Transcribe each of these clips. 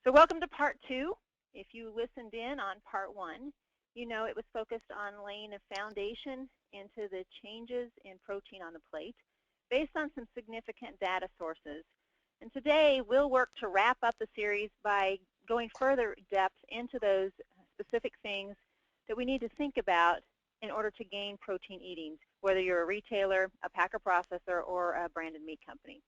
So welcome to part 2. If you listened in on part 1, you know it was focused on laying a foundation into the changes in protein on the plate based on some significant data sources. And today we'll work to wrap up the series by going further depth into those specific things that we need to think about in order to gain protein eating, whether you're a retailer, a packer processor, or a branded meat company.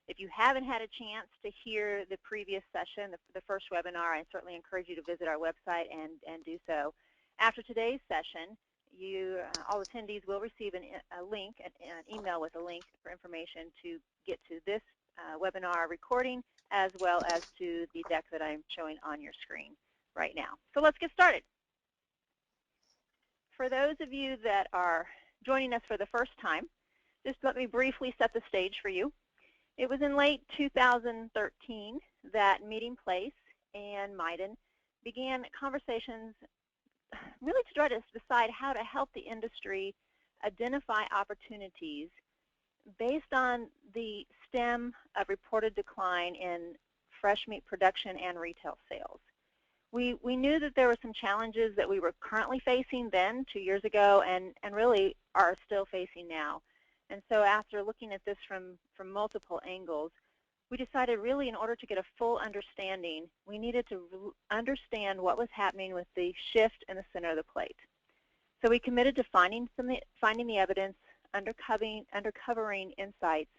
If you haven't had a chance to hear the previous session, the first webinar, I certainly encourage you to visit our website and do so. After today's session, all attendees will receive a link, an email with a link for information to get to this webinar recording, as well as to the deck that I'm showing on your screen right now. So let's get started. For those of you that are joining us for the first time, just let me briefly set the stage for you. It was in late 2013 that Meeting Place and Midan began conversations really to try to decide how to help the industry identify opportunities based on the stem of reported decline in fresh meat production and retail sales. We knew that there were some challenges that we were currently facing then, 2 years ago, and really are still facing now. And so after looking at this from multiple angles, we decided really in order to get a full understanding, we needed to understand what was happening with the shift in the center of the plate. So we committed to finding the evidence, uncovering insights,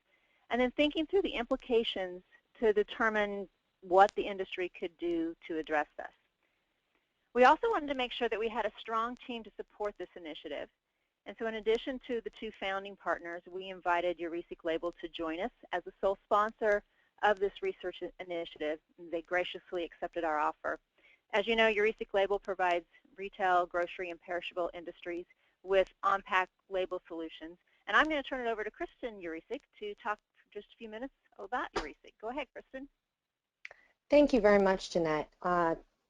and then thinking through the implications to determine what the industry could do to address this. We also wanted to make sure that we had a strong team to support this initiative. And so in addition to the 2 founding partners, we invited Eurasic Label to join us as the sole sponsor of this research initiative. They graciously accepted our offer. As you know, Eurasic Label provides retail, grocery, and perishable industries with on-pack label solutions. And I'm going to turn it over to Kristen Eurasic to talk for just a few minutes about Eurasic. Go ahead, Kristen. Thank you very much, Jeanette.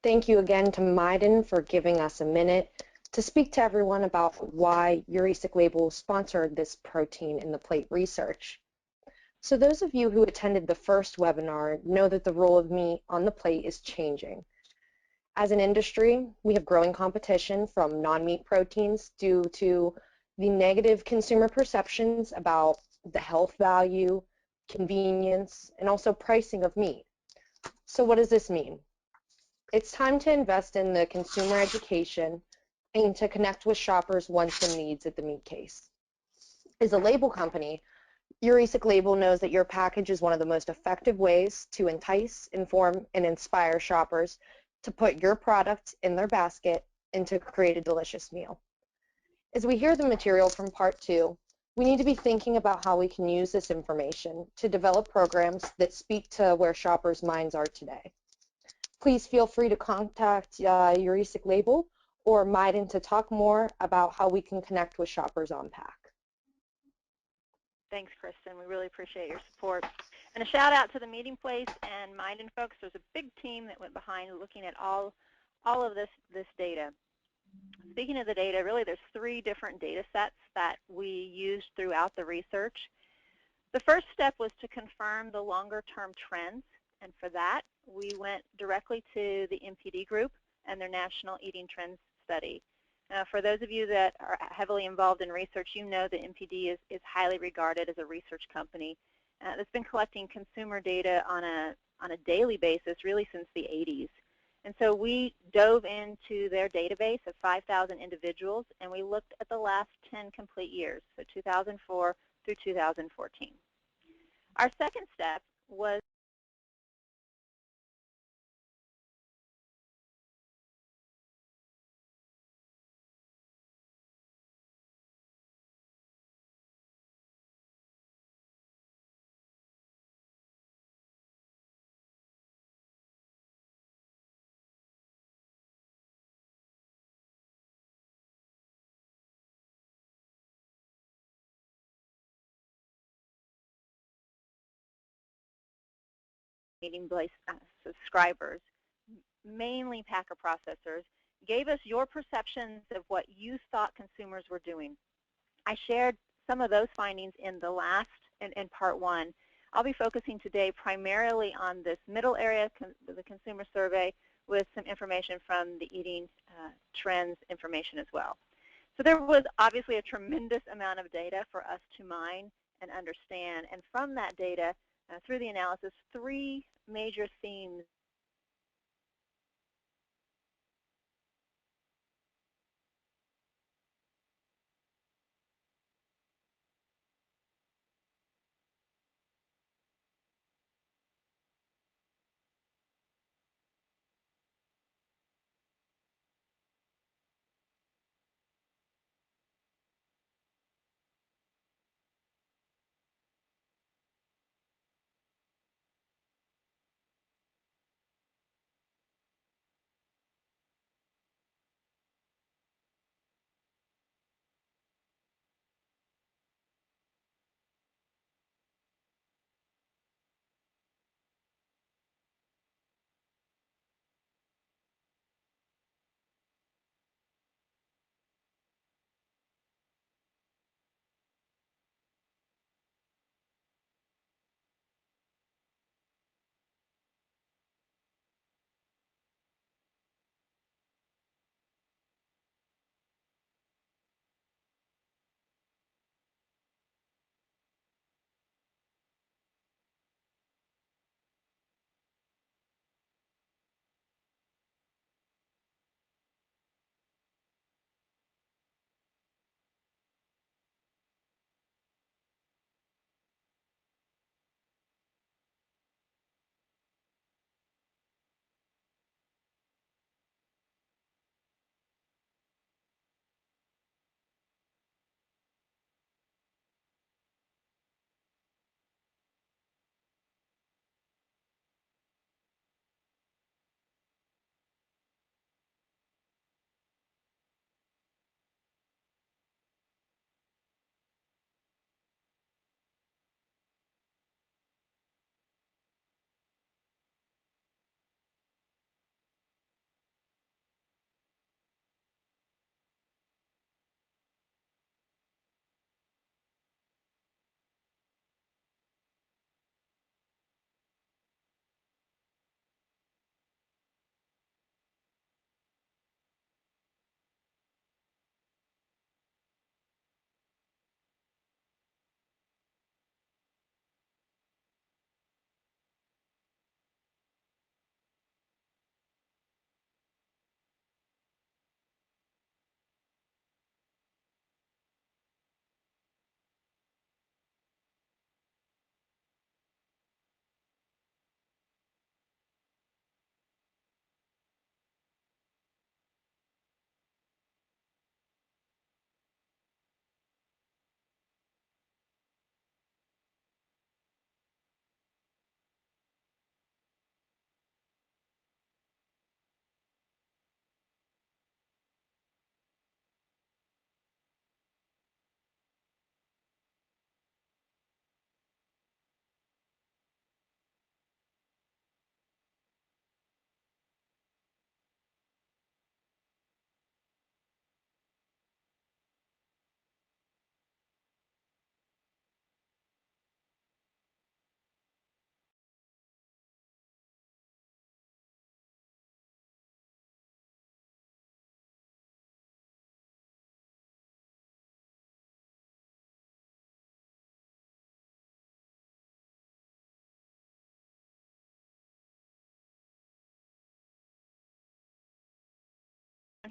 Thank you again to Midan for giving us a minute to speak to everyone about why Eurasic Label sponsored this protein in the plate research. So those of you who attended the first webinar know that the role of meat on the plate is changing. As an industry, we have growing competition from non-meat proteins due to the negative consumer perceptions about the health value, convenience, and also pricing of meat. So what does this mean? It's time to invest in the consumer education and to connect with shoppers' wants and needs at the meat case. As a label company, Eurasic Label knows that your package is one of the most effective ways to entice, inform, and inspire shoppers to put your product in their basket and to create a delicious meal. As we hear the material from part 2, we need to be thinking about how we can use this information to develop programs that speak to where shoppers' minds are today. Please feel free to contact Eurasic Label or Midan to talk more about how we can connect with shoppers on pack. Thanks, Kristen. We really appreciate your support. And a shout out to the Meeting Place and Midan folks. There's a big team that went behind looking at all of this data. Speaking of the data, really there's 3 different data sets that we used throughout the research. The first step was to confirm the longer-term trends, and for that we went directly to the MPD group and their National Eating Trends Study. For those of you that are heavily involved in research, you know that MPD is highly regarded as a research company that's been collecting consumer data on a daily basis really since the 80s. And so we dove into their database of 5,000 individuals, and we looked at the last 10 complete years, so 2004 through 2014. Our second step was Meeting Place subscribers, mainly packer processors, gave us your perceptions of what you thought consumers were doing. I shared some of those findings in the last, in part 1, I'll be focusing today primarily on this middle area, the consumer survey, with some information from the eating trends information as well. So there was obviously a tremendous amount of data for us to mine and understand, and from that data, through the analysis, three major themes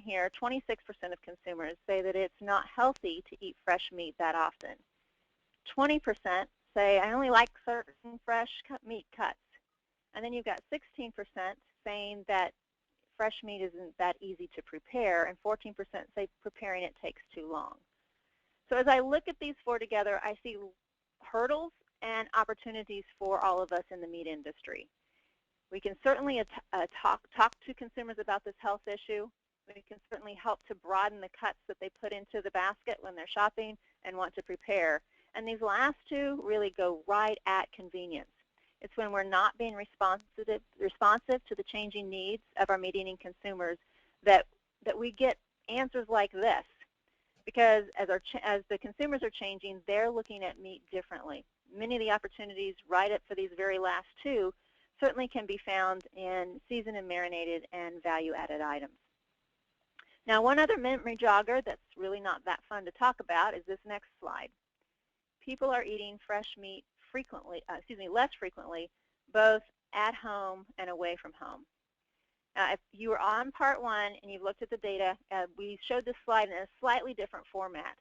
here. 26% of consumers say that it's not healthy to eat fresh meat that often. 20% say, I only like certain fresh meat cuts. And then you've got 16% saying that fresh meat isn't that easy to prepare, and 14% say preparing it takes too long. So as I look at these four together, I see hurdles and opportunities for all of us in the meat industry. We can certainly talk to consumers about this health issue. We can certainly help to broaden the cuts that they put into the basket when they're shopping and want to prepare. And these last two really go right at convenience. It's when we're not being responsive to the changing needs of our meat eating consumers that we get answers like this. Because as the consumers are changing, they're looking at meat differently. many of the opportunities right up for these very last two certainly can be found in seasoned and marinated and value-added items. Now, one other memory jogger that's really not that fun to talk about is this next slide. People are eating fresh meat less frequently, both at home and away from home. If you were on part one and you've looked at the data, we showed this slide in a slightly different format.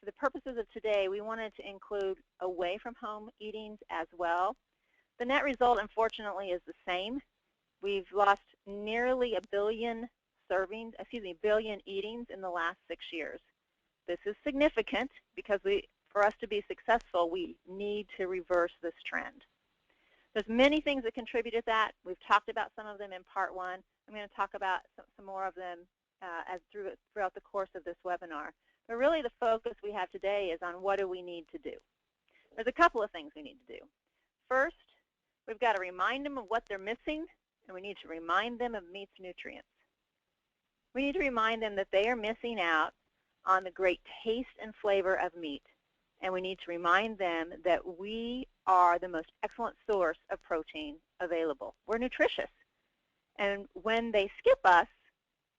For the purposes of today, we wanted to include away from home eatings as well. The net result, unfortunately, is the same. We've lost nearly a billion eatings in the last 6 years. This is significant because for us to be successful, we need to reverse this trend. There's many things that contribute to that. We've talked about some of them in part one. I'm going to talk about some more of them throughout the course of this webinar. But really the focus we have today is on what do we need to do. There's a couple of things we need to do. First, we've got to remind them of what they're missing, and we need to remind them of meat's nutrients. We need to remind them that they are missing out on the great taste and flavor of meat. And we need to remind them that we are the most excellent source of protein available. We're nutritious. And when they skip us,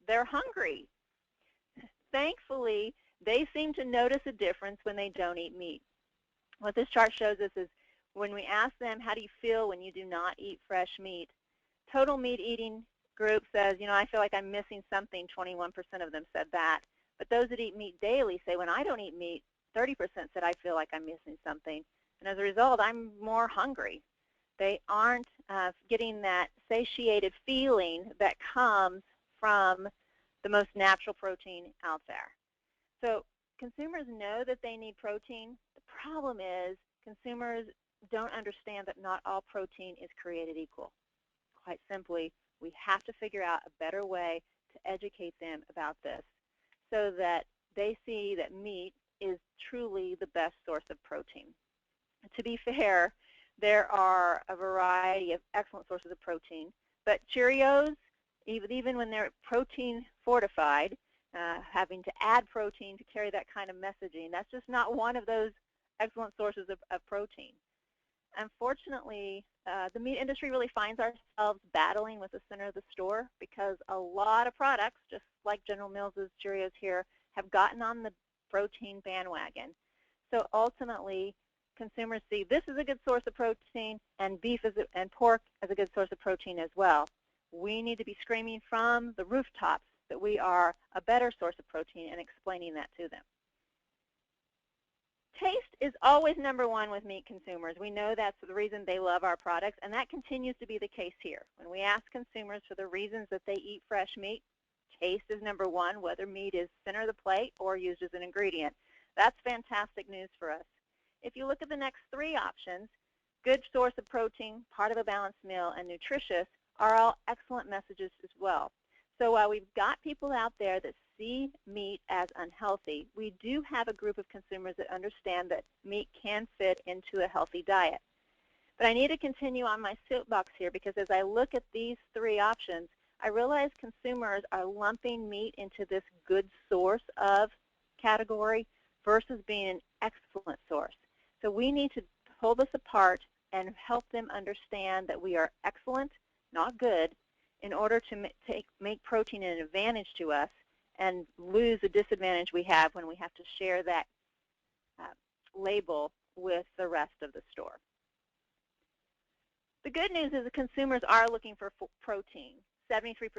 they're hungry. Thankfully, they seem to notice a difference when they don't eat meat. What this chart shows us is when we ask them, how do you feel when you do not eat fresh meat? Total meat eating group says, I feel like I'm missing something. 21% of them said that. But those that eat meat daily say, when I don't eat meat, 30% said I feel like I'm missing something. And as a result, I'm more hungry. They aren't getting that satiated feeling that comes from the most natural protein out there. So consumers know that they need protein. The problem is consumers don't understand that not all protein is created equal. Quite simply, we have to figure out a better way to educate them about this so that they see that meat is truly the best source of protein. To be fair, there are a variety of excellent sources of protein, but Cheerios, even when they're protein fortified, having to add protein to carry that kind of messaging, that's just not one of those excellent sources of protein. Unfortunately, the meat industry really finds ourselves battling with the center of the store because a lot of products, just like General Mills' Cheerios here, have gotten on the protein bandwagon. So ultimately, consumers see this is a good source of protein and and pork as a good source of protein as well. We need to be screaming from the rooftops that we are a better source of protein and explaining that to them. Taste is always number one with meat consumers. We know that's the reason they love our products, and that continues to be the case here. When we ask consumers for the reasons that they eat fresh meat, taste is number one, whether meat is center of the plate or used as an ingredient. That's fantastic news for us. If you look at the next three options, good source of protein, part of a balanced meal, and nutritious are all excellent messages as well. So while we've got people out there that see meat as unhealthy, we do have a group of consumers that understand that meat can fit into a healthy diet. But I need to continue on my soapbox here because as I look at these three options, I realize consumers are lumping meat into this good source of category versus being an excellent source. So we need to pull this apart and help them understand that we are excellent, not good, in order to make protein an advantage to us and lose the disadvantage we have when we have to share that label with the rest of the store. The good news is that consumers are looking for protein. 73%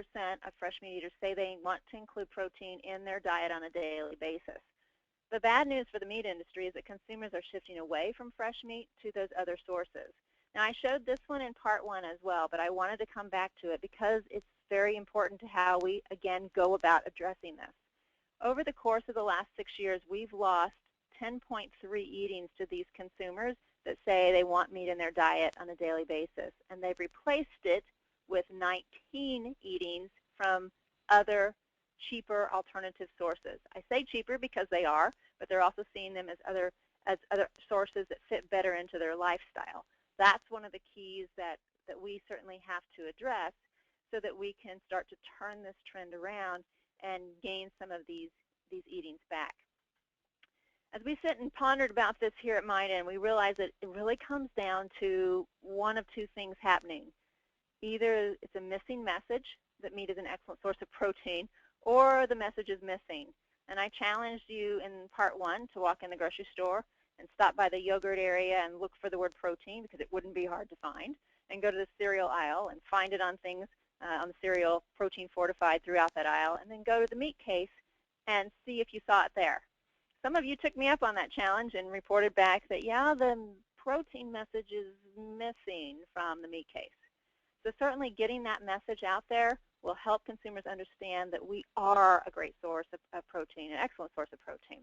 of fresh meat eaters say they want to include protein in their diet on a daily basis. The bad news for the meat industry is that consumers are shifting away from fresh meat to those other sources. Now, I showed this one in part one as well, but I wanted to come back to it because it's very important to how we, again, go about addressing this. Over the course of the last 6 years, we've lost 10.3 eatings to these consumers that say they want meat in their diet on a daily basis, and they've replaced it with 19 eatings from other cheaper alternative sources. I say cheaper because they are, but they're also seeing them as other sources that fit better into their lifestyle. That's one of the keys that we certainly have to address so that we can start to turn this trend around and gain some of these eatings back. As we sit and pondered about this here at Midan, we realized that it really comes down to one of two things happening. Either it's a missing message that meat is an excellent source of protein, or the message is missing. And I challenged you in part one to walk in the grocery store and stop by the yogurt area and look for the word protein, because it wouldn't be hard to find, and go to the cereal aisle and find it on things on the cereal, protein fortified throughout that aisle, and then go to the meat case and see if you saw it there. Some of you took me up on that challenge and reported back that, yeah, the protein message is missing from the meat case. So certainly getting that message out there will help consumers understand that we are a great source of protein, an excellent source of protein,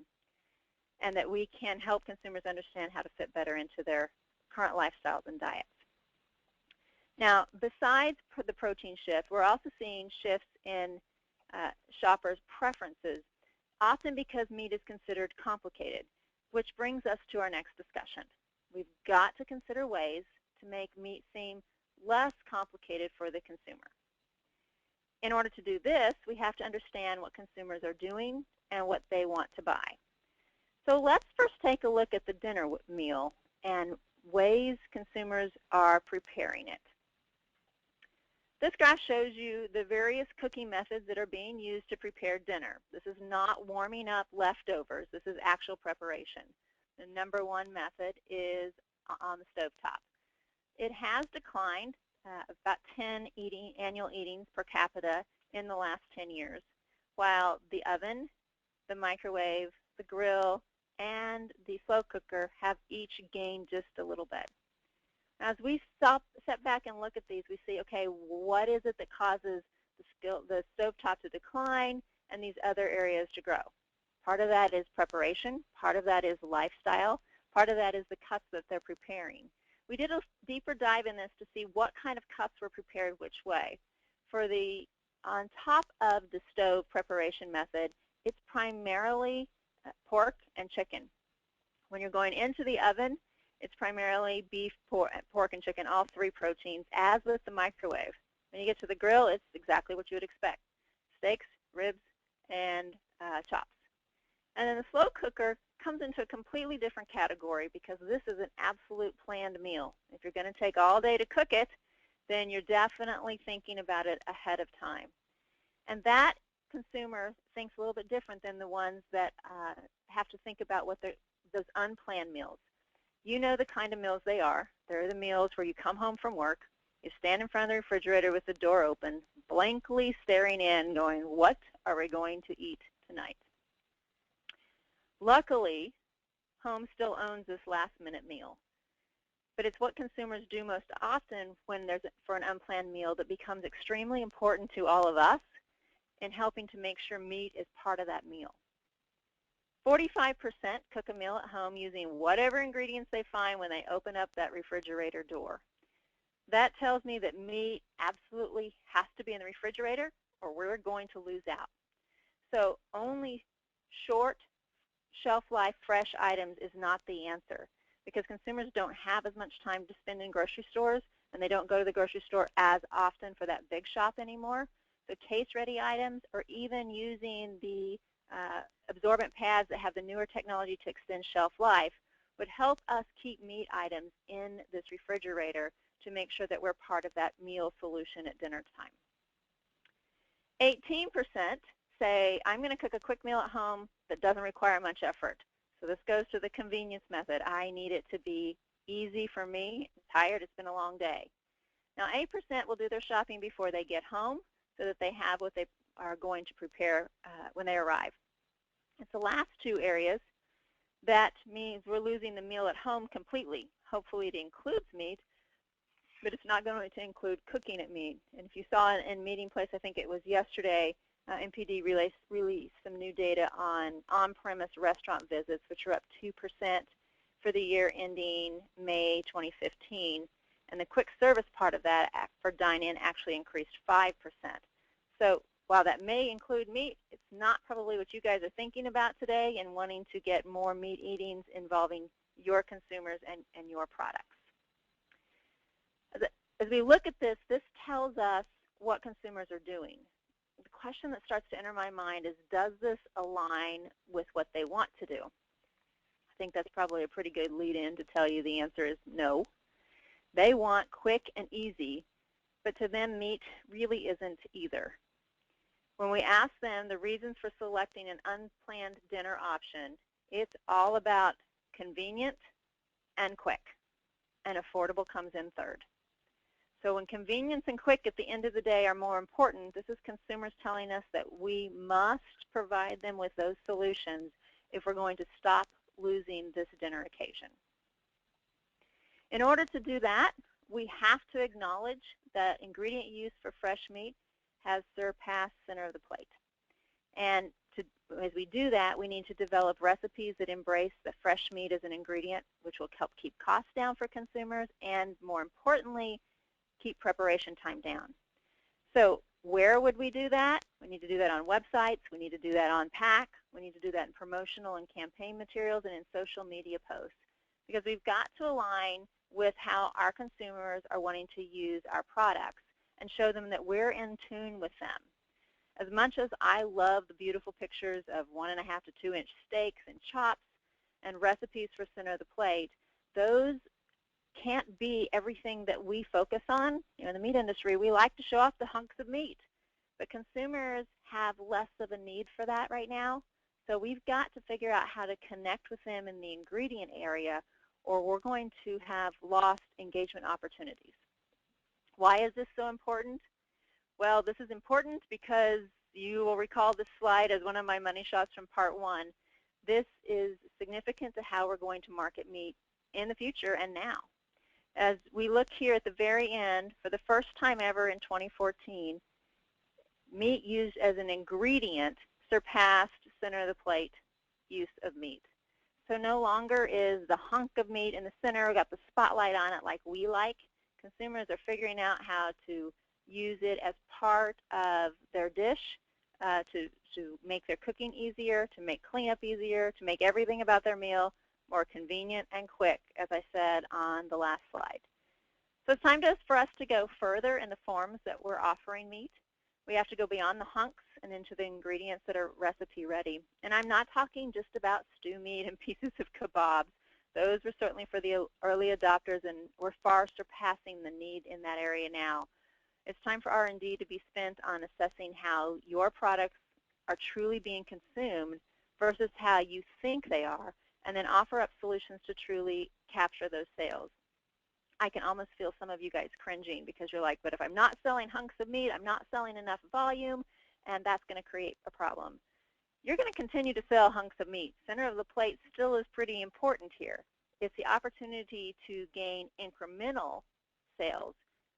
and that we can help consumers understand how to fit better into their current lifestyles and diets. Now, besides the protein shift, we're also seeing shifts in shoppers' preferences, often because meat is considered complicated, which brings us to our next discussion. We've got to consider ways to make meat seem less complicated for the consumer. In order to do this, we have to understand what consumers are doing and what they want to buy. So let's first take a look at the dinner meal and ways consumers are preparing it. This graph shows you the various cooking methods that are being used to prepare dinner. This is not warming up leftovers. This is actual preparation. The number one method is on the stovetop. It has declined about 10 annual eatings per capita in the last 10 years, while the oven, the microwave, the grill, and the slow cooker have each gained just a little bit. As we step back and look at these, we see, okay, what is it that causes the stovetop to decline and these other areas to grow? Part of that is preparation. Part of that is lifestyle. Part of that is the cuts that they're preparing. We did a deeper dive in this to see what kind of cuts were prepared which way. For the on top of the stove preparation method, it's primarily pork and chicken. When you're going into the oven, it's primarily beef, pork, and chicken, all three proteins, as with the microwave. When you get to the grill, it's exactly what you would expect: steaks, ribs, and chops. And then the slow cooker comes into a completely different category because this is an absolute planned meal. If you're going to take all day to cook it, then you're definitely thinking about it ahead of time. And that consumer thinks a little bit different than the ones that have to think about what those unplanned meals. You know the kind of meals they are. They're the meals where you come home from work, you stand in front of the refrigerator with the door open, blankly staring in, going, what are we going to eat tonight? Luckily, home still owns this last-minute meal. But it's what consumers do most often when there's for an unplanned meal that becomes extremely important to all of us in helping to make sure meat is part of that meal. 45% cook a meal at home using whatever ingredients they find when they open up that refrigerator door. That tells me that meat absolutely has to be in the refrigerator or we're going to lose out. So only short shelf life fresh items is not the answer, because consumers don't have as much time to spend in grocery stores and they don't go to the grocery store as often for that big shop anymore. So case-ready items, or even using the absorbent pads that have the newer technology to extend shelf life, would help us keep meat items in this refrigerator to make sure that we're part of that meal solution at dinner time. 18% say, I'm going to cook a quick meal at home that doesn't require much effort. So this goes to the convenience method. I need it to be easy for me. I'm tired. It's been a long day. Now, 8% will do their shopping before they get home so that they have what they are going to prepare when they arrive. It's the last two areas that means we're losing the meal at home completely. Hopefully it includes meat, but it's not going to include cooking at meat. And if you saw in Meeting Place, I think it was yesterday, MPD released some new data on on-premise restaurant visits, which are up 2% for the year ending May 2015. And the quick service part of that for dine-in actually increased 5%. So while that may include meat, it's not probably what you guys are thinking about today and wanting to get more meat eatings involving your consumers and your products. As we look at this, this tells us what consumers are doing. The question that starts to enter my mind is, does this align with what they want to do? think that's probably a pretty good lead-in to tell you the answer is no. They want quick and easy, but to them meat really isn't either. When we ask them the reasons for selecting an unplanned dinner option, it's all about convenient and quick, and affordable comes in third. So when convenience and quick at the end of the day are more important, this is consumers telling us that we must provide them with those solutions if we're going to stop losing this dinner occasion. In order to do that, we have to acknowledge that ingredient use for fresh meat has surpassed center of the plate. And as we do that, we need to develop recipes that embrace the fresh meat as an ingredient, which will help keep costs down for consumers and, more importantly, keep preparation time down. So where would we do that? We need to do that on websites. We need to do that on pack. We need to do that in promotional and campaign materials and in social media posts, because we've got to align with how our consumers are wanting to use our products and show them that we're in tune with them. As much as I love the beautiful pictures of 1.5 to 2 inch steaks and chops and recipes for center of the plate, those can't be everything that we focus on. In the meat industry, we like to show off the hunks of meat, but consumers have less of a need for that right now. So we've got to figure out how to connect with them in the ingredient area, or we're going to have lost engagement opportunities. Why is this so important? Well, this is important because you will recall this slide as one of my money shots from part one. This is significant to how we're going to market meat in the future and now. As we look here at the very end, for the first time ever in 2014, meat used as an ingredient surpassed center of the plate use of meat. So no longer is the hunk of meat in the center, got the spotlight on it like we like. Consumers are figuring out how to use it as part of their dish to make their cooking easier, to make cleanup easier, to make everything about their meal more convenient and quick, as I said on the last slide. So it's time for us to go further in the forms that we're offering meat. We have to go beyond the hunks and into the ingredients that are recipe ready. And I'm not talking just about stew meat and pieces of kebabs. Those were certainly for the early adopters, and we're far surpassing the need in that area now. It's time for R&D to be spent on assessing how your products are truly being consumed versus how you think they are, and then offer up solutions to truly capture those sales. I can almost feel some of you guys cringing because you're like, but if I'm not selling hunks of meat, I'm not selling enough volume, and that's going to create a problem. You're going to continue to sell hunks of meat. Center of the plate still is pretty important here. It's the opportunity to gain incremental sales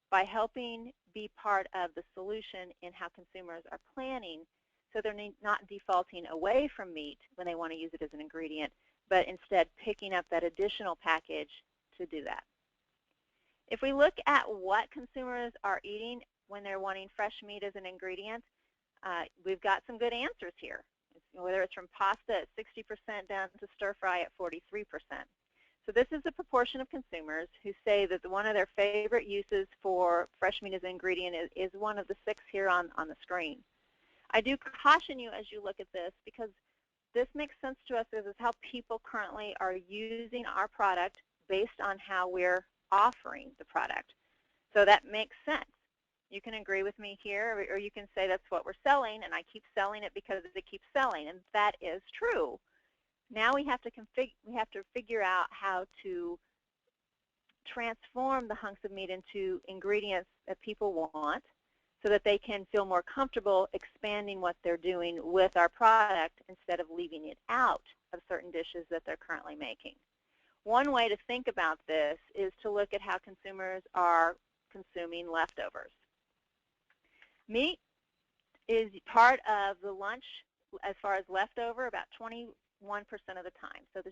by helping be part of the solution in how consumers are planning, so they're not defaulting away from meat when they want to use it as an ingredient, but instead picking up that additional package to do that. If we look at what consumers are eating when they're wanting fresh meat as an ingredient, we've got some good answers here, whether it's from pasta at 60% down to stir fry at 43%. So this is the proportion of consumers who say that one of their favorite uses for fresh meat as an ingredient is one of the 6 here on the screen. I do caution you as you look at this, because this makes sense to us. This is how people currently are using our product based on how we're offering the product. So that makes sense. You can agree with me here, or you can say that's what we're selling, and I keep selling it because it keeps selling, and that is true. Now we have to figure out how to transform the hunks of meat into ingredients that people want, so that they can feel more comfortable expanding what they're doing with our product instead of leaving it out of certain dishes that they're currently making. One way to think about this is to look at how consumers are consuming leftovers. Meat is part of the lunch as far as leftover about 21% of the time. So the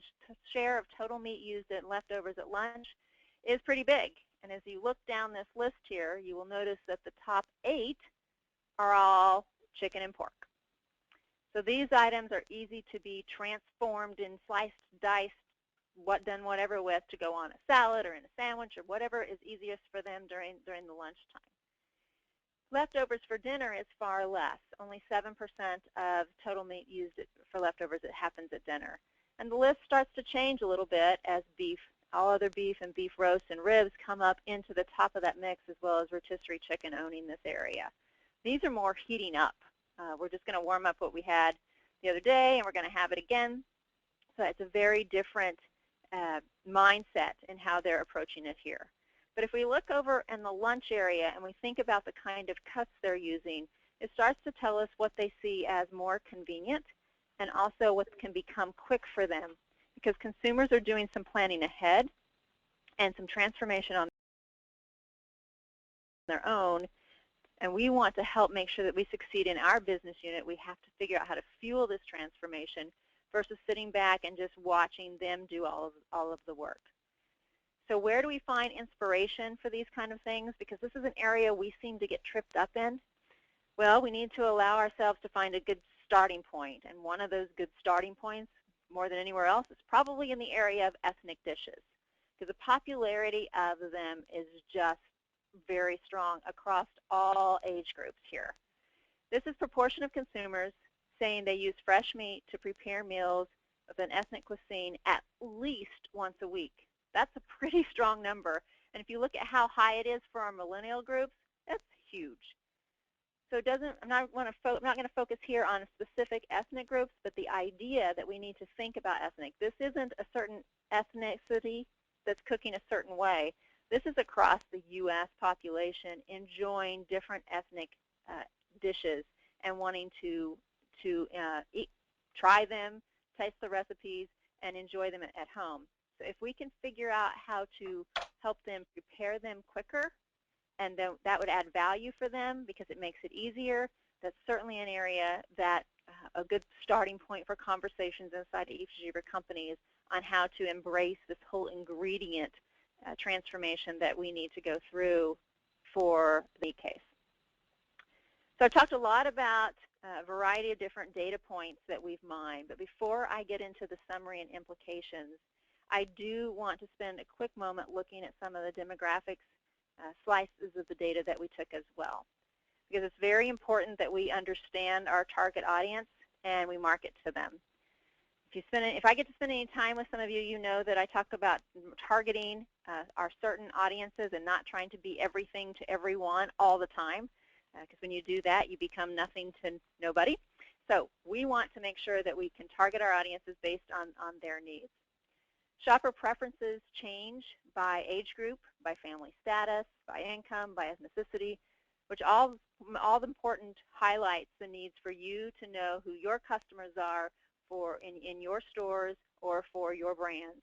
share of total meat used at leftovers at lunch is pretty big. And as you look down this list here, you will notice that the top 8 are all chicken and pork. So these items are easy to be transformed and sliced, diced, done whatever with to go on a salad or in a sandwich or whatever is easiest for them during the lunchtime. Leftovers for dinner is far less. Only 7% of total meat used for leftovers, it happens at dinner. And the list starts to change a little bit as beef, all other beef and beef roast and ribs come up into the top of that mix, as well as rotisserie chicken owning this area. These are more heating up. We're just going to warm up what we had the other day, and we're going to have it again. So it's a very different mindset in how they're approaching it here. But if we look over in the lunch area and we think about the kind of cuts they're using, it starts to tell us what they see as more convenient and also what can become quick for them, because consumers are doing some planning ahead and some transformation on their own, and we want to help make sure that we succeed in our business unit. We have to figure out how to fuel this transformation versus sitting back and just watching them do all of the work. So where do we find inspiration for these kind of things? Because this is an area we seem to get tripped up in. Well, we need to allow ourselves to find a good starting point, and one of those good starting points, more than anywhere else, is probably in the area of ethnic dishes, because the popularity of them is just very strong across all age groups here. This is proportion of consumers saying they use fresh meat to prepare meals of an ethnic cuisine at least once a week. That's a pretty strong number, and if you look at how high it is for our millennial groups, that's huge. So I'm not going to focus here on specific ethnic groups, but the idea that we need to think about ethnic. This isn't a certain ethnicity that's cooking a certain way. This is across the U.S. population enjoying different ethnic dishes and wanting to try them, taste the recipes, and enjoy them at home. So if we can figure out how to help them prepare them quicker, and then that would add value for them because it makes it easier, that's certainly an area that a good starting point for conversations inside each of your companies on how to embrace this whole ingredient transformation that we need to go through for the case. So I've talked a lot about a variety of different data points that we've mined, but before I get into the summary and implications, I do want to spend a quick moment looking at some of the demographics slices of the data that we took as well, because it's very important that we understand our target audience and we market to them. If I get to spend any time with some of you, you know that I talk about targeting our certain audiences and not trying to be everything to everyone all the time, because when you do that, you become nothing to nobody. So we want to make sure that we can target our audiences based on their needs. Shopper preferences change by age group, by family status, by income, by ethnicity, which all important highlights the needs for you to know who your customers are for in your stores or for your brands.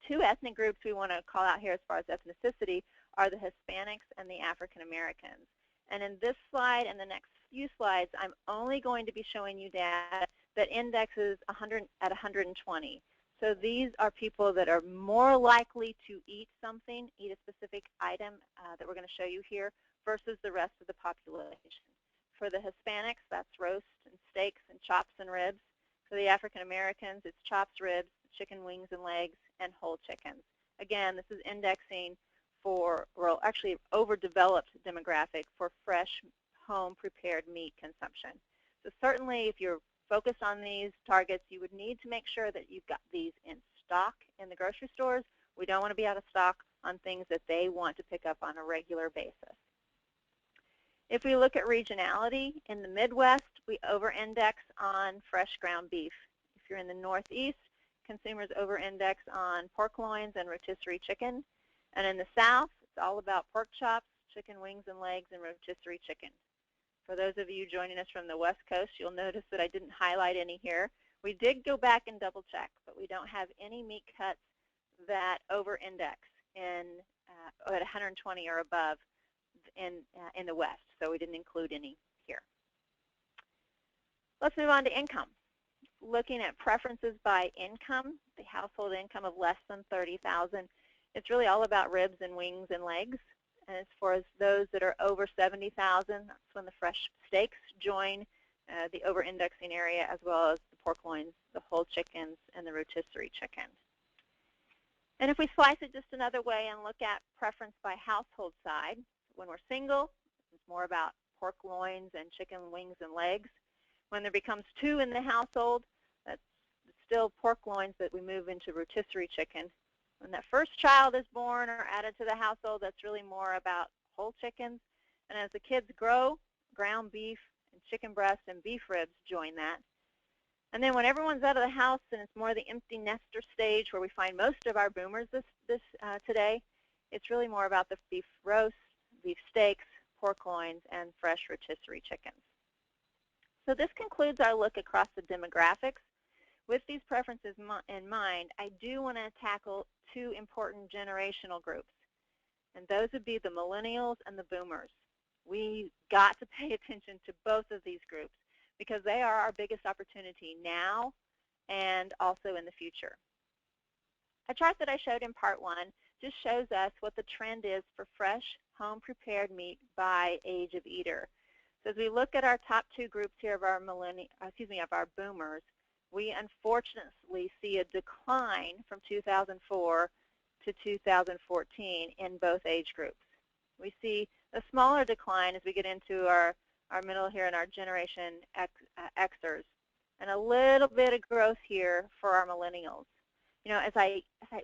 Two ethnic groups we want to call out here as far as ethnicity are the Hispanics and the African Americans. And in this slide and the next few slides, I'm only going to be showing you data that indexes at 120. So these are people that are more likely to eat something, eat a specific item that we're going to show you here, versus the rest of the population. For the Hispanics, that's roast and steaks and chops and ribs. For the African Americans, it's chops, ribs, chicken wings and legs, and whole chickens. Again, this is indexing for, well, actually overdeveloped demographic for fresh home prepared meat consumption. So certainly if you're focused on these targets, you would need to make sure that you've got these in stock in the grocery stores. We don't want to be out of stock on things that they want to pick up on a regular basis. If we look at regionality, in the Midwest, we over-index on fresh ground beef. If you're in the Northeast, consumers over-index on pork loins and rotisserie chicken. And in the South, it's all about pork chops, chicken wings and legs, and rotisserie chicken. For those of you joining us from the West Coast, you'll notice that I didn't highlight any here. We did go back and double check, but we don't have any meat cuts that over-index at 120 or above in the West, so we didn't include any here. Let's move on to income. Looking at preferences by income, the household income of less than $30,000, it's really all about ribs and wings and legs. And as far as those that are over $70,000, that's when the fresh steaks join the over-indexing area, as well as the pork loins, the whole chickens, and the rotisserie chicken. And if we slice it just another way and look at preference by household side, when we're single, it's more about pork loins and chicken wings and legs. When there becomes two in the household, that's still pork loins that we move into rotisserie chicken. When that first child is born or added to the household, that's really more about whole chickens. And as the kids grow, ground beef and chicken breast and beef ribs join that. And then when everyone's out of the house and it's more the empty nester stage where we find most of our boomers today, it's really more about the beef roast, beef steaks, pork loins, and fresh rotisserie chickens. So this concludes our look across the demographics. With these preferences in mind, I do want to tackle two important generational groups, and those would be the millennials and the boomers. We got to pay attention to both of these groups because they are our biggest opportunity now and also in the future. A chart that I showed in part one just shows us what the trend is for fresh, home-prepared meat by age of eater. So as we look at our top two groups here of our boomers, we unfortunately see a decline from 2004 to 2014 in both age groups. We see a smaller decline as we get into our middle here in our Generation Xers, and a little bit of growth here for our millennials. You know,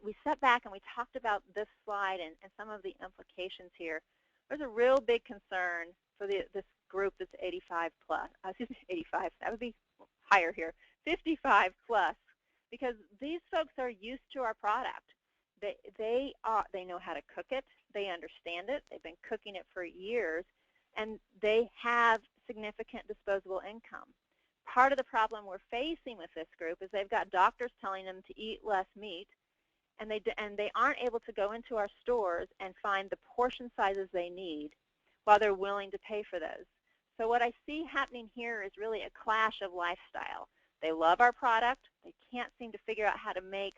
we sat back and we talked about this slide and some of the implications here, there's a real big concern for this group that's 85 plus, 85, that would be higher here, 55 plus, because these folks are used to our product. They know how to cook it, they understand it, they've been cooking it for years, and they have significant disposable income. Part of the problem we're facing with this group is they've got doctors telling them to eat less meat, and they aren't able to go into our stores and find the portion sizes they need while they're willing to pay for those. So what I see happening here is really a clash of lifestyle. They love our product. They can't seem to figure out how to make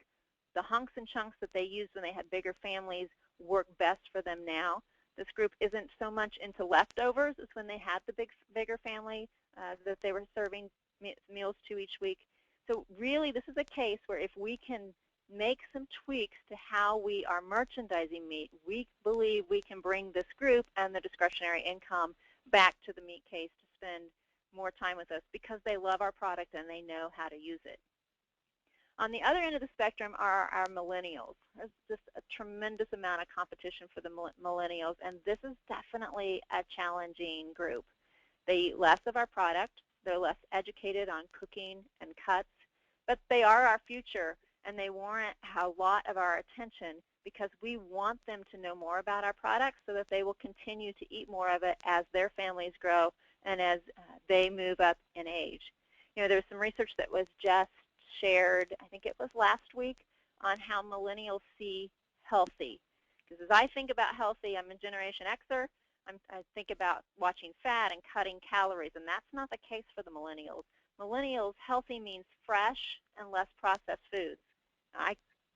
the hunks and chunks that they used when they had bigger families work best for them now. This group isn't so much into leftovers as when they had the bigger family that they were serving meals to each week. So really this is a case where if we can make some tweaks to how we are merchandising meat, we believe we can bring this group and the discretionary income back to the meat case to spend more time with us because they love our product and they know how to use it. On the other end of the spectrum are our millennials. There's just a tremendous amount of competition for the millennials, and this is definitely a challenging group. They eat less of our product. They're less educated on cooking and cuts, but they are our future, and they warrant a lot of our attention because we want them to know more about our products so that they will continue to eat more of it as their families grow and as they move up in age. You know, there's some research that was just shared, I think it was last week, on how millennials see healthy. Because as I think about healthy, I'm a Generation Xer, I think about watching fat and cutting calories, and that's not the case for the millennials. Millennials, healthy means fresh and less processed foods. I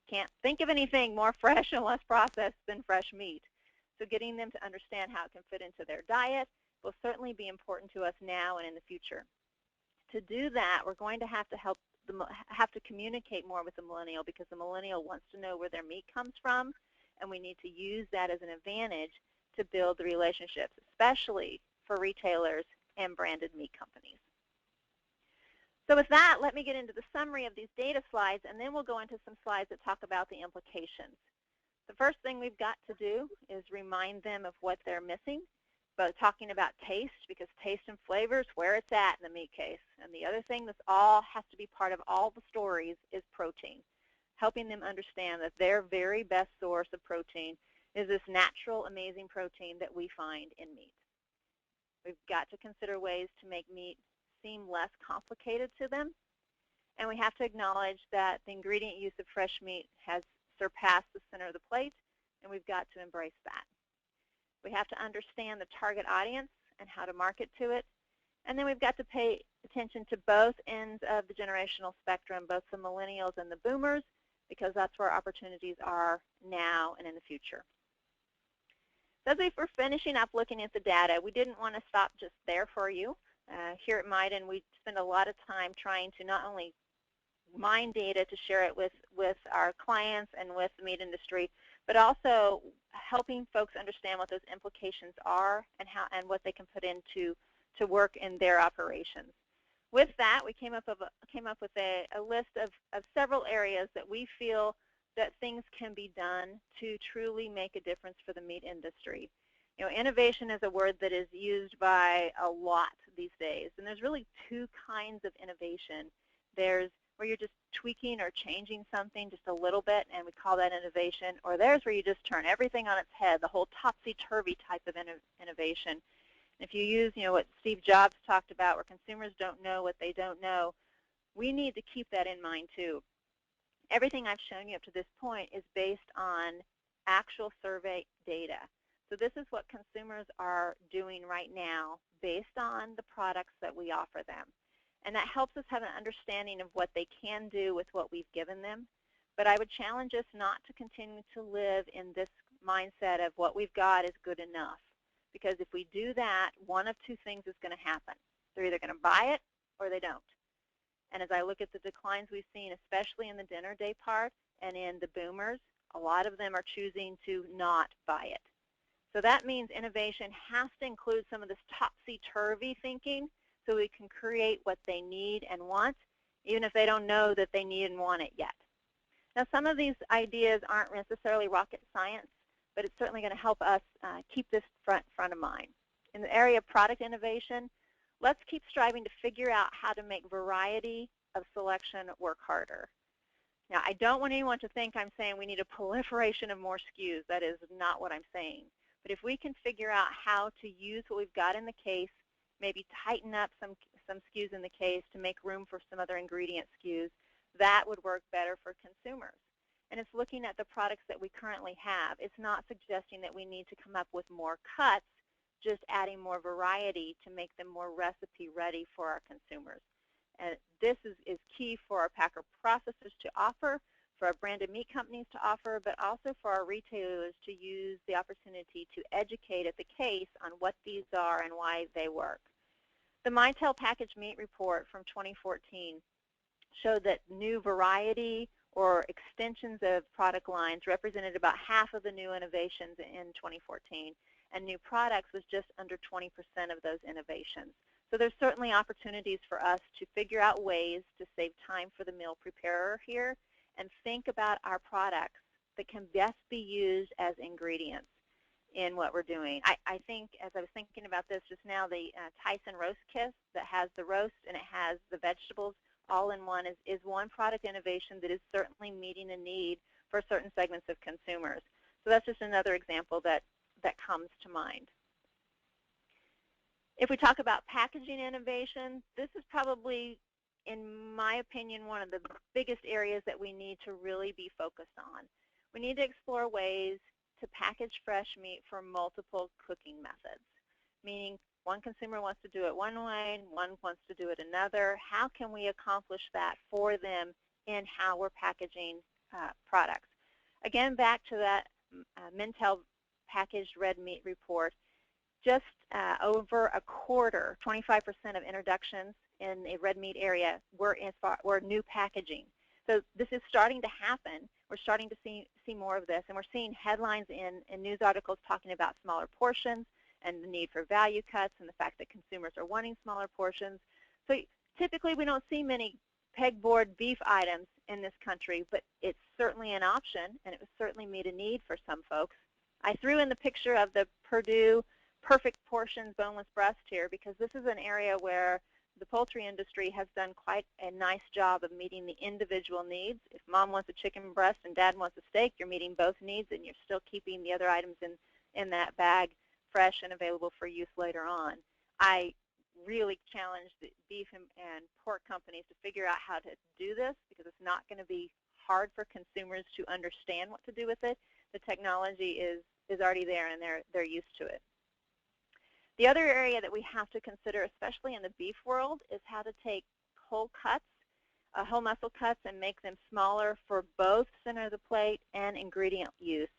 can't think of anything more fresh and less processed than fresh meat. So getting them to understand how it can fit into their diet will certainly be important to us now and in the future. To do that, we're going to have to communicate more with the millennial because the millennial wants to know where their meat comes from, and we need to use that as an advantage to build the relationships, especially for retailers and branded meat companies. So with that, let me get into the summary of these data slides, and then we'll go into some slides that talk about the implications. The first thing we've got to do is remind them of what they're missing, but talking about taste, because taste and flavor is where it's at in the meat case. And the other thing that's all has to be part of all the stories is protein, helping them understand that their very best source of protein is this natural, amazing protein that we find in meat. We've got to consider ways to make meat seem less complicated to them, and we have to acknowledge that the ingredient use of fresh meat has surpassed the center of the plate, and we've got to embrace that. We have to understand the target audience and how to market to it, and then we've got to pay attention to both ends of the generational spectrum, both the millennials and the boomers, because that's where opportunities are now and in the future. So as we're finishing up looking at the data, we didn't want to stop just there for you. Here at Midan, we spend a lot of time trying to not only mine data to share it with our clients and with the meat industry, but also helping folks understand what those implications are and what they can put into work in their operations. With that, we came up with a list of several areas that we feel that things can be done to truly make a difference for the meat industry. You know, innovation is a word that is used by a lot these days, and there's really two kinds of innovation. There's where you're just tweaking or changing something just a little bit, and we call that innovation, or there's where you just turn everything on its head, the whole topsy-turvy type of innovation. If you use, what Steve Jobs talked about, where consumers don't know what they don't know, we need to keep that in mind too. Everything I've shown you up to this point is based on actual survey data. So this is what consumers are doing right now based on the products that we offer them. And that helps us have an understanding of what they can do with what we've given them. But I would challenge us not to continue to live in this mindset of what we've got is good enough. Because if we do that, one of two things is going to happen. They're either going to buy it or they don't. And as I look at the declines we've seen, especially in the dinner day part and in the boomers, a lot of them are choosing to not buy it. So that means innovation has to include some of this topsy-turvy thinking so we can create what they need and want, even if they don't know that they need and want it yet. Now, some of these ideas aren't necessarily rocket science, but it's certainly going to help us keep this front of mind. In the area of product innovation, let's keep striving to figure out how to make variety of selection work harder. Now, I don't want anyone to think I'm saying we need a proliferation of more SKUs. That is not what I'm saying. But if we can figure out how to use what we've got in the case, maybe tighten up some SKUs in the case to make room for some other ingredient SKUs, that would work better for consumers. And it's looking at the products that we currently have. It's not suggesting that we need to come up with more cuts, just adding more variety to make them more recipe ready for our consumers. And this is key for our packer processors to offer, for our branded meat companies to offer, but also for our retailers to use the opportunity to educate at the case on what these are and why they work. The Mitel packaged meat report from 2014 showed that new variety or extensions of product lines represented about half of the new innovations in 2014, and new products was just under 20% of those innovations. So there's certainly opportunities for us to figure out ways to save time for the meal preparer here and think about our products that can best be used as ingredients in what we're doing. I think, as I was thinking about this just now, the Tyson roast kit that has the roast and it has the vegetables all in one is one product innovation that is certainly meeting a need for certain segments of consumers. So that's just another example that comes to mind. If we talk about packaging innovation, this is probably, in my opinion, one of the biggest areas that we need to really be focused on. We need to explore ways to package fresh meat for multiple cooking methods, meaning one consumer wants to do it one way, one wants to do it another. How can we accomplish that for them in how we're packaging products? Again, back to that Mintel packaged red meat report, just over a quarter, 25% of introductions in a red meat area were new packaging. So this is starting to happen. We're starting to see more of this, and we're seeing headlines in news articles talking about smaller portions and the need for value cuts and the fact that consumers are wanting smaller portions. So typically we don't see many pegboard beef items in this country, but it's certainly an option, and it would certainly meet a need for some folks. I threw in the picture of the Purdue perfect portions boneless breast here because this is an area where the poultry industry has done quite a nice job of meeting the individual needs. If mom wants a chicken breast and dad wants a steak, you're meeting both needs, and you're still keeping the other items in that bag fresh and available for use later on. I really challenge the beef and pork companies to figure out how to do this because it's not going to be hard for consumers to understand what to do with it. The technology is already there, and they're used to it. The other area that we have to consider, especially in the beef world, is how to take whole cuts, whole muscle cuts, and make them smaller for both center of the plate and ingredient use.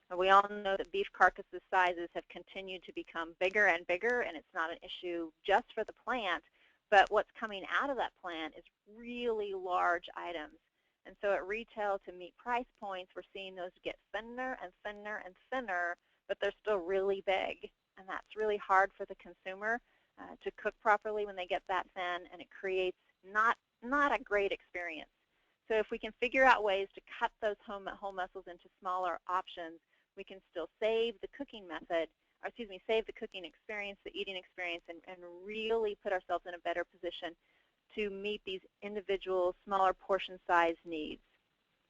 And we all know that beef carcasses sizes have continued to become bigger and bigger, and it's not an issue just for the plant, but what's coming out of that plant is really large items. And so at retail, to meet price points, we're seeing those get thinner and thinner and thinner, but they're still really big. And that's really hard for the consumer. to cook properly when they get that thin, and it creates not a great experience. So if we can figure out ways to cut those whole mussels into smaller options, we can still save the cooking method, or excuse me, save the cooking experience, the eating experience, and really put ourselves in a better position to meet these individual smaller portion size needs.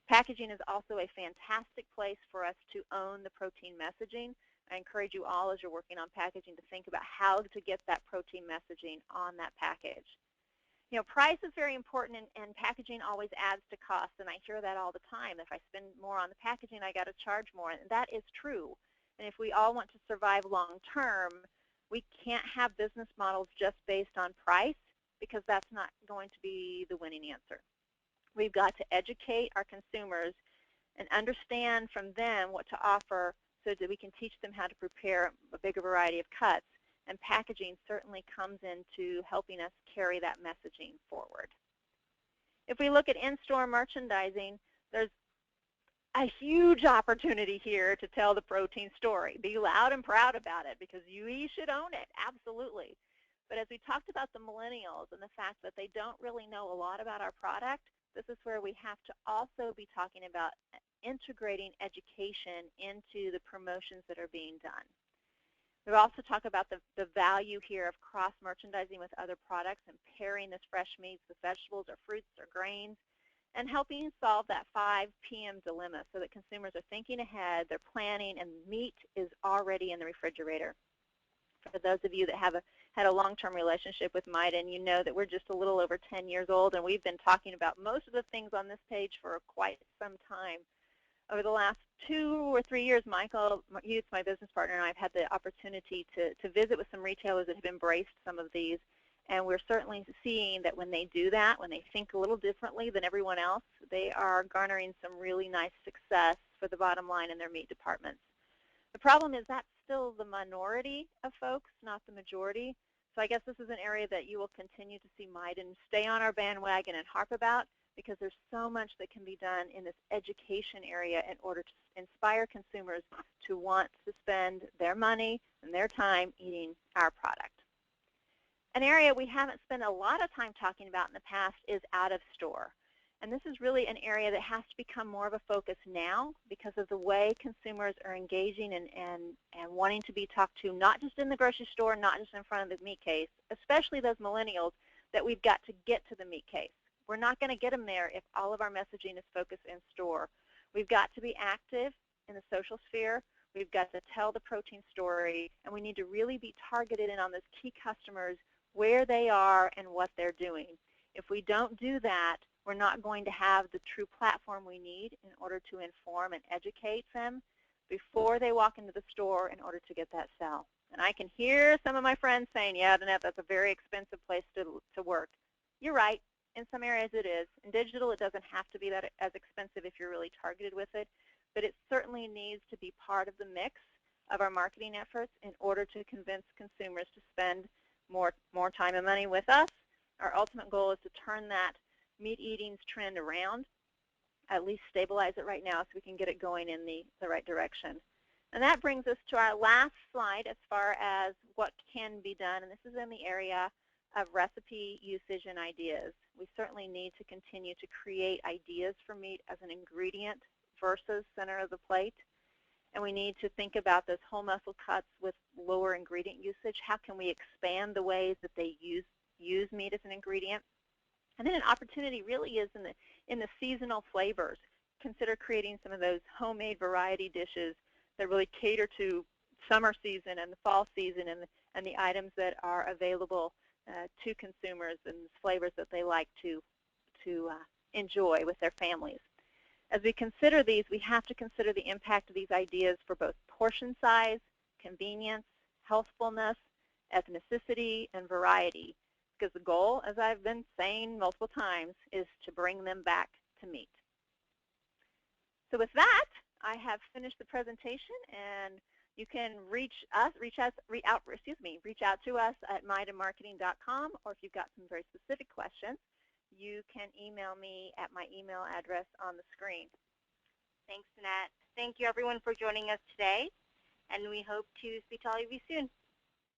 Packaging is also a fantastic place for us to own the protein messaging. I encourage you all, as you're working on packaging, to think about how to get that protein messaging on that package. You know, price is very important, and packaging always adds to cost, and I hear that all the time. If I spend more on the packaging, I got to charge more, and that is true. And if we all want to survive long term, we can't have business models just based on price, because that's not going to be the winning answer. We've got to educate our consumers and understand from them what to offer so that we can teach them how to prepare a bigger variety of cuts. And packaging certainly comes into helping us carry that messaging forward. If we look at in-store merchandising, there's a huge opportunity here to tell the protein story. Be loud and proud about it, because we should own it, absolutely. But as we talked about the millennials and the fact that they don't really know a lot about our product, this is where we have to also be talking about integrating education into the promotions that are being done. We've also talked about the value here of cross-merchandising with other products and pairing this fresh meats with vegetables or fruits or grains, and helping solve that 5 p.m. dilemma so that consumers are thinking ahead, they're planning, and meat is already in the refrigerator. For those of you that have had a long-term relationship with Midan, you know that we're just a little over 10 years old, and we've been talking about most of the things on this page for quite some time. Over the last 2 or 3 years, Michael, he's my business partner, and I've had the opportunity to visit with some retailers that have embraced some of these, and we're certainly seeing that when they do that, when they think a little differently than everyone else, they are garnering some really nice success for the bottom line in their meat departments. The problem is that's still the minority of folks, not the majority. So I guess this is an area that you will continue to see Midan stay on our bandwagon and harp about, because there's so much that can be done in this education area in order to inspire consumers to want to spend their money and their time eating our product. An area we haven't spent a lot of time talking about in the past is out of store. And this is really an area that has to become more of a focus now because of the way consumers are engaging and wanting to be talked to, not just in the grocery store, not just in front of the meat case, especially those millennials that we've got to get to the meat case. We're not going to get them there if all of our messaging is focused in store. We've got to be active in the social sphere. We've got to tell the protein story, and we need to really be targeted in on those key customers, where they are and what they're doing. If we don't do that, we're not going to have the true platform we need in order to inform and educate them before they walk into the store in order to get that sale. And I can hear some of my friends saying, yeah, Danette, that's a very expensive place to work. You're right. In some areas it is. In digital, it doesn't have to be that as expensive if you're really targeted with it, but it certainly needs to be part of the mix of our marketing efforts in order to convince consumers to spend more time and money with us. Our ultimate goal is to turn that meat eating's trend around, at least stabilize it right now so we can get it going in the right direction. And that brings us to our last slide as far as what can be done, and this is in the area of recipe usage and ideas. We certainly need to continue to create ideas for meat as an ingredient versus center of the plate. And we need to think about those whole muscle cuts with lower ingredient usage. How can we expand the ways that they use meat as an ingredient? And then an opportunity really is in the seasonal flavors. Consider creating some of those homemade variety dishes that really cater to summer season and the fall season and the items that are available to consumers and flavors that they like to enjoy with their families. As we consider these, we have to consider the impact of these ideas for both portion size, convenience, healthfulness, ethnicity, and variety. Because the goal, as I've been saying multiple times, is to bring them back to meat. So with that, I have finished the presentation, and you can reach out to us at midanmarketing.com, or if you've got some very specific questions, you can email me at my email address on the screen. Thanks, Danette. Thank you, everyone, for joining us today, and we hope to speak to all of you soon.